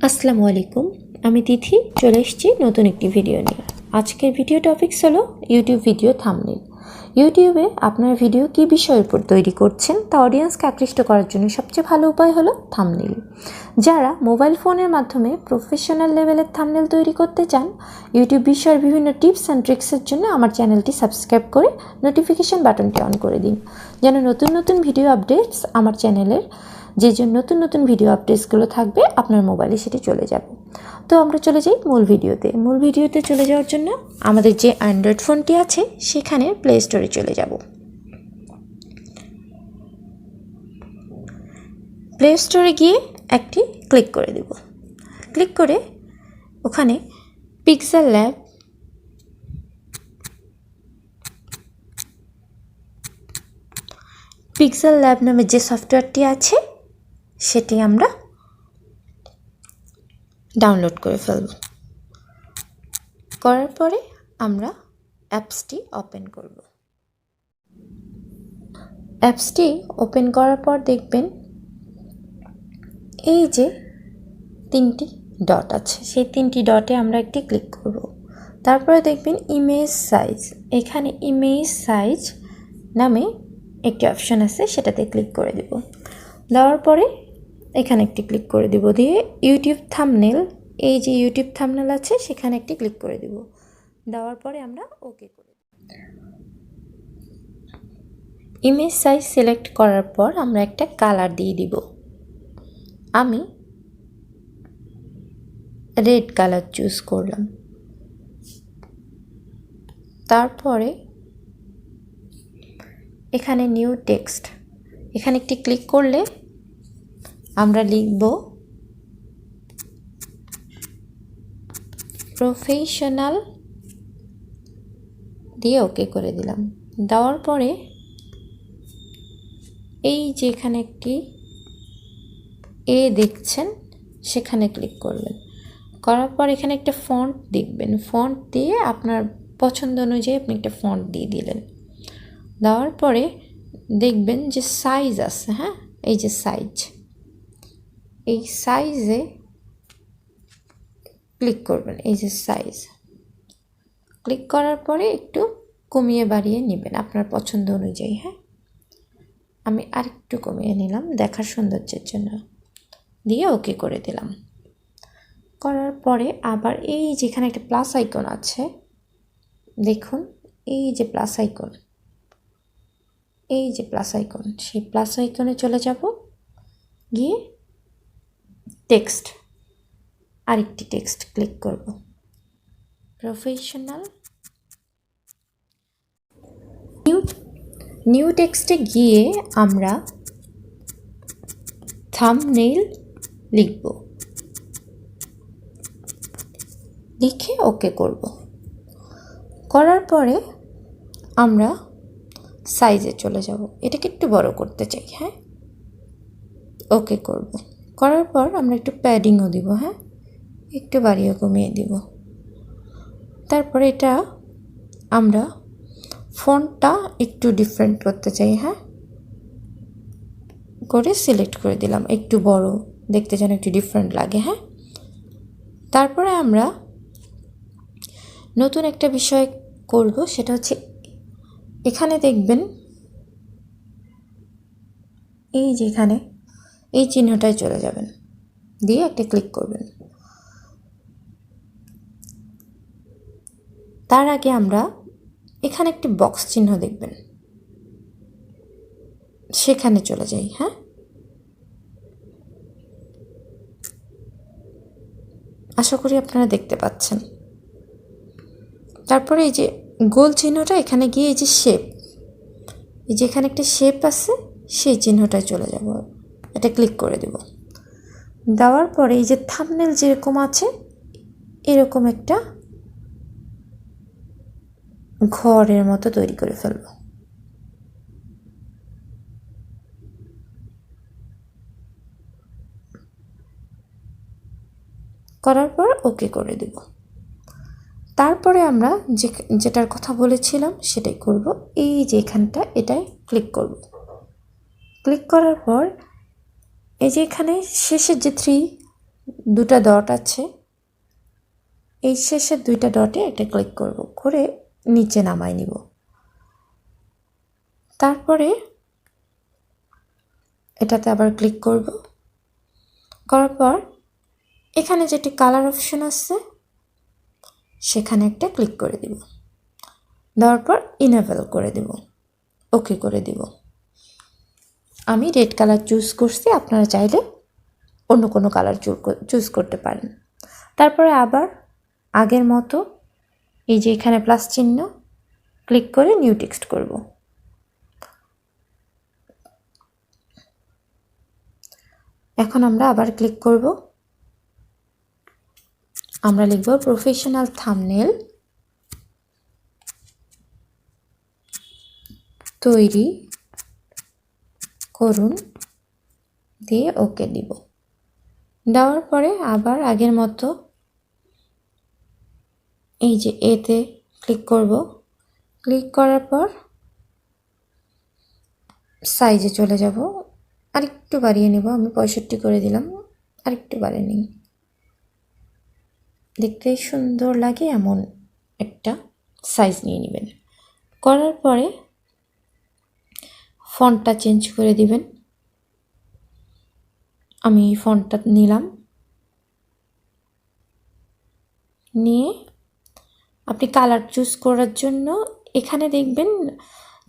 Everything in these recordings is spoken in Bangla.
আসসালামু আলাইকুম, আমি তিথি চলে এসেছি নতুন একটি ভিডিও নিয়ে। আজকের ভিডিও টপিকস হলো ইউটিউব ভিডিও থাম্বনেল। ইউটিউবে আপনার ভিডিও কী বিষয়ের উপর তৈরি করছেন তা অডিয়েন্সকে আকৃষ্ট করার জন্য সবচেয়ে ভালো উপায় হলো থাম্বনেল। যারা মোবাইল ফোনের মাধ্যমে প্রফেশনাল লেভেলের থাম্বনেল তৈরি করতে চান, ইউটিউব বিষয়ের বিভিন্ন টিপস অ্যান্ড ট্রিক্সের জন্য আমার চ্যানেলটি সাবস্ক্রাইব করে নোটিফিকেশন বাটনটি অন করে দিন, যেন নতুন নতুন ভিডিও আপডেটস আমার চ্যানেলের নতুন নতুন ভিডিও আপডেটসগুলো থাকবে আপনার মোবাইলে সেটি চলে যাবে। তো আমরা চলে যাই মূল ভিডিওতে চলে যাওয়ার জন্য আমাদের যে অ্যান্ড্রয়েড ফোনটি আছে সেখানে প্লে স্টোরে চলে যাব। প্লে স্টোরে গিয়ে একটি ক্লিক করে দেব। ক্লিক করে ওখানে পিক্সেল ল্যাব নামে যে সফটওয়্যারটি আছে সেটি আমরা ডাউনলোড করে ফেলব। করার পরে আমরা অ্যাপসটি ওপেন করব। অ্যাপসটি ওপেন করার পর দেখবেন এই যে তিনটি ডট আছে, সেই তিনটি ডটে আমরা একটি ক্লিক করব। তারপরে দেখবেন ইমেজ সাইজ, এখানে ইমেজ সাইজ নামে একটি অপশন আছে, সেটাতে ক্লিক করে দেব। দেওয়ার পরে এখানে একটি ক্লিক করে দেব, দিয়ে ইউটিউব থাম্বনেল, এই যে ইউটিউব থাম্বনেল আছে সেখানে একটি ক্লিক করে দেব। দেওয়ার পরে আমরা ওকে করে ইমেজ সাইজ সিলেক্ট করার পর আমরা একটা কালার দিয়ে দিব। আমি রেড কালার চুজ করলাম। তারপরে এখানে নিউ টেক্সট, এখানে একটি ক্লিক করলে আমরা লিখব প্রফেশনাল, দিয়ে ওকে করে দিলাম। দেওয়ার পরে এই যে এখানে একটি এ দেখছেন সেখানে ক্লিক করবেন। করার পর এখানে একটা ফন্ট দেখবেন, ফন্ট দিয়ে আপনার পছন্দ অনুযায়ী আপনি একটা ফন্ট দিয়ে দিলেন। দেওয়ার পরে দেখবেন যে সাইজ আছে, হ্যাঁ, এই যে সাইজ, এই সাইজে ক্লিক করবেন। এই যে সাইজ ক্লিক করার পরে একটু কমিয়ে বাড়িয়ে নেবেন আপনার পছন্দ অনুযায়ী। হ্যাঁ, আমি আরেকটু কমিয়ে নিলাম দেখার সৌন্দর্যের জন্য, দিয়ে ওকে করে দিলাম। করার পরে আবার এই যেখানে একটা প্লাস আইকন আছে দেখুন, এই যে প্লাস আইকন, এই যে প্লাস আইকন, সেই প্লাস আইকনে চলে যাব। গিয়ে টেক্সট, আরেকটি টেক্সট ক্লিক করব, প্রফেশনাল। নিউ টেক্সটে গিয়ে আমরা থাম্বনেল লিখব, লিখে ওকে করব। করার পরে আমরা সাইজে চলে যাব, এটাকে একটু বড় করতে চাই। হ্যাঁ, ওকে করব। করার পর আমরা একটু প্যাডিংও দিব, হ্যাঁ, একটু বাড়িয়ে কমিয়ে দিব। তারপরে এটা আমরা ফন্টটা একটু ডিফারেন্ট করতে চাই, হ্যাঁ, করে সিলেক্ট করে দিলাম, একটু বড় দেখতে যেন একটু ডিফারেন্ট লাগে। হ্যাঁ, তারপরে আমরা নতুন একটা বিষয় করব, সেটা হচ্ছে এখানে দেখবেন এই যেখানে এই চিহ্নটায় চলে যাবেন, দিয়ে একটা ক্লিক করবেন। তার আগে আমরা এখানে একটি বক্স চিহ্ন দেখবেন, সেখানে চলে যাই। হ্যাঁ, আশা করি আপনারা দেখতে পাচ্ছেন। তারপরে এই যে গোল চিহ্নটা, এখানে গিয়ে এই যে শেপ, এই যে এখানে একটা শেপ আছে, সেই চিহ্নটায় চলে যাব, এটা ক্লিক করে দেব। দেওয়ার পরে এই যে থাম্বনেল যেরকম আছে এরকম একটা ঘরের মতো তৈরি করে ফেলব। করার পর ওকে করে দেব। তারপরে আমরা যেটার কথা বলেছিলাম সেটাই করব। এই যে এখানটা, এটাই ক্লিক করব। ক্লিক করার পর এই যে এখানে শেষের যে দুটা ডট আছে, এই শেষের দুইটা ডটে একটা ক্লিক করব, করে নিচে নামাই নিব। তারপরে এটাতে আবার ক্লিক করব, করার পর এখানে যেটি কালার অপশন আছে সেখানে একটা ক্লিক করে দিব, দেওয়ার পর ইনেবল করে দেব, ওকে করে দিব। আমি রেড কালার চুজ করছি, আপনারা চাইলে অন্য কোনো কালার চুজ করতে পারেন। তারপরে আবার আগের মতো এই যে এখানে প্লাস চিহ্ন ক্লিক করে নিউ টেক্সট করব। এখন আমরা আবার ক্লিক করব, আমরা লিখব প্রফেশনাল থাম্বনেল তৈরি করুন, দিয়ে ওকে দিব। দেওয়ার পরে আবার আগের মতো এই যে এতে ক্লিক করব, ক্লিক করার পর সাইজে চলে যাব, আরেকটু বাড়িয়ে নেব, আমি 65 করে দিলাম, আরেকটু বাড়িয়ে নিই, দেখতে সুন্দর লাগে এমন একটা সাইজ নিয়ে নেবেন। করার পরে ফন্টটা চেঞ্জ করে দিবেন, আমি ফন্টটা নিলাম, নিয়ে আপনি কালার চুজ করার জন্য এখানে দেখবেন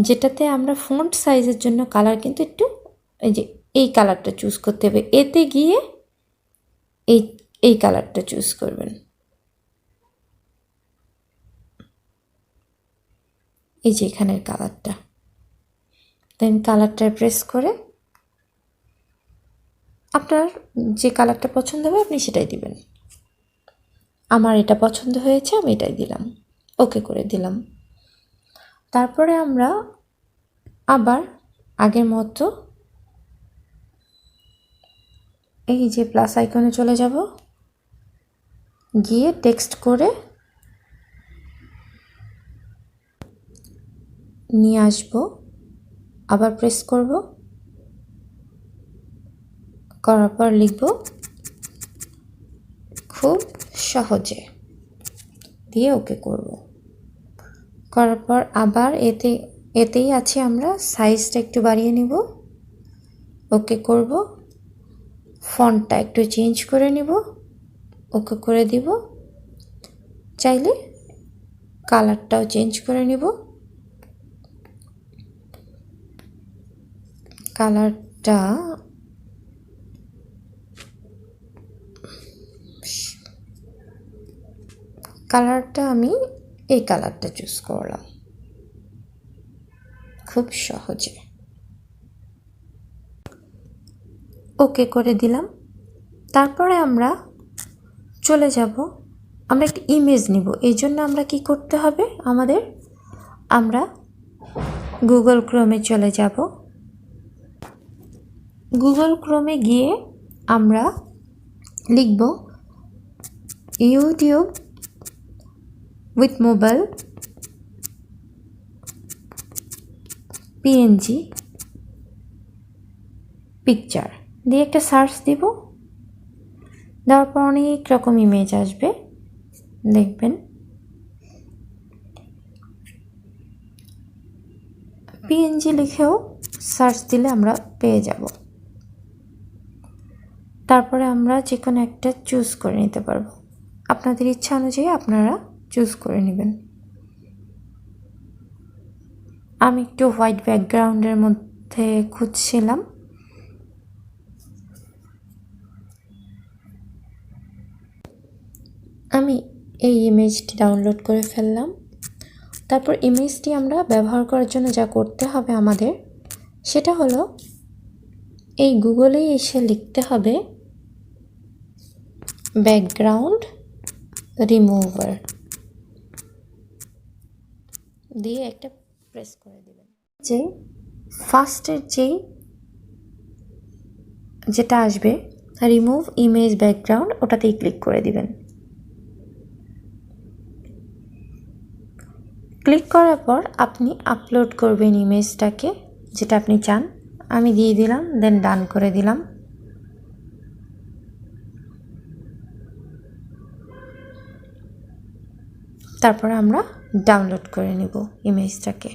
যেটাতে আমরা ফন্ট সাইজের জন্য কালার কিন্তু একটু এই যে এই কালারটা চুজ করতে হবে, এতে গিয়ে এই কালারটা চুজ করবেন, এই যে এখানের কালারটা, দেন কালারটা প্রেস করে আপনার যে কালারটা পছন্দ হবে আপনি সেটাই দিবেন। আমার এটা পছন্দ হয়েছে, আমি এটাই দিলাম, ওকে করে দিলাম। তারপরে আমরা আবার আগের মতো এই যে প্লাস আইকনে চলে যাব, গিয়ে টেক্সট করে নিয়ে আসব, আবার প্রেস করব, করার পর লিখব খুব সহজে, দিয়ে ওকে করব। করার পর আবার এতেই আছে, আমরা সাইজটা একটু বাড়িয়ে নিব, ওকে করব, ফন্টটা একটু চেঞ্জ করে নিব, ওকে করে দিব, চাইলে কালারটাও চেঞ্জ করে নিব, কালারটা আমি এই কালারটা চুজ করলাম, খুব সহজে ওকে করে দিলাম। তারপরে আমরা চলে যাব, আমরা একটা ইমেজ নিব, এই জন্য আমরা কি করতে হবে, আমরা গুগল ক্রোমে চলে যাব, গুগল ক্রোমে গিয়ে আমরা লিখব YouTube with mobile PNG picture দিয়ে একটা সার্চ দিব, দেওয়ার পর অনেক রকম ইমেজ আসবে, দেখবেন পিএনজি লিখেও সার্চ দিলে আমরা পেয়ে যাব। তারপরে আমরা যে কোনো একটা চুজ করে নিতে পারবো, আপনাদের ইচ্ছা অনুযায়ী আপনারা চুজ করে নেবেন। আমি একটু হোয়াইট ব্যাকগ্রাউন্ডের মধ্যে খুঁজছিলাম, আমি এই ইমেজটি ডাউনলোড করে ফেললাম। তারপর ইমেজটি আমরা ব্যবহার করার জন্য যা করতে হবে আমাদের, সেটা হলো এই গুগলেই এসে লিখতে হবে ব্যাকগ্রাউন্ড রিমুভার, দিয়ে একটা প্রেস করে দিবেন। যে ফার্স্টের যেটা আসবে রিমুভ ইমেজ ব্যাকগ্রাউন্ড, ওটাতেই ক্লিক করে দিবেন। ক্লিক করার পর আপনি আপলোড করবেন ইমেজটাকে, যেটা আপনি চান, আমি দিয়ে দিলাম, দেন ডান করে দিলাম। তারপর আমরা ডাউনলোড করে নেব ইমেজটাকে।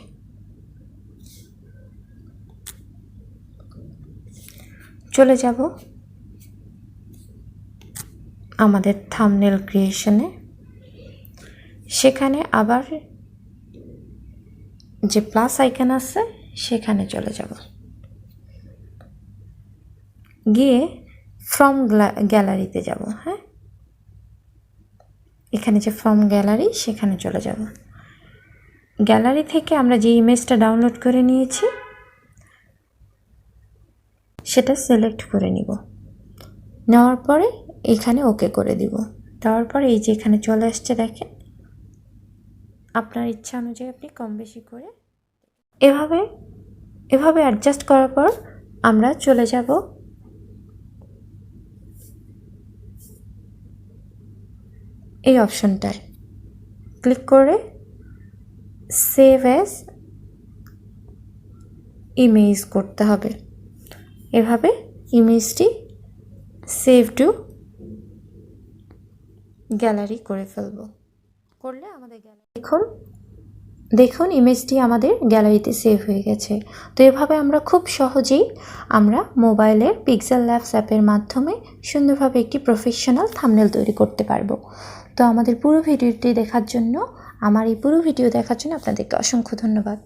চলে যাব আমাদের থাম্বনেল ক্রিয়েশনে। সেখানে আবার যে প্লাস আইকন আছে সেখানে চলে যাব, গিয়ে ফ্রম গ্যালারিতে যাব। হ্যাঁ, এখানে যে ফ্রম গ্যালারি সেখানে চলে যাব। গ্যালারি থেকে আমরা যে ইমেজটা ডাউনলোড করে নিয়েছি সেটা সিলেক্ট করে নিব। নেওয়ার পরে এখানে ওকে করে দিব। দেওয়ার পরে এই যে এখানে চলে আসছে দেখেন, আপনার ইচ্ছা অনুযায়ী আপনি কম বেশি করে এভাবে অ্যাডজাস্ট করার পর আমরা চলে যাব এই অপশনটায়, ক্লিক করে সেভ অ্যাজ ইমেজ করতে হবে। এভাবে ইমেজটি সেভ টু গ্যালারি করে ফেলব। করলে আমাদের গ্যালারি দেখুন ইমেজটি আমাদের গ্যালারিতে সেভ হয়ে গেছে। তো এভাবে আমরা খুব সহজেই আমরা মোবাইলের পিক্সেল ল্যাবস অ্যাপের মাধ্যমে সুন্দরভাবে একটি প্রফেশনাল থাম্বনেল তৈরি করতে পারবো। তো আমাদের পুরো ভিডিওটি দেখার জন্য, আমার এই পুরো ভিডিও দেখার জন্য আপনাদেরকে অসংখ্য ধন্যবাদ।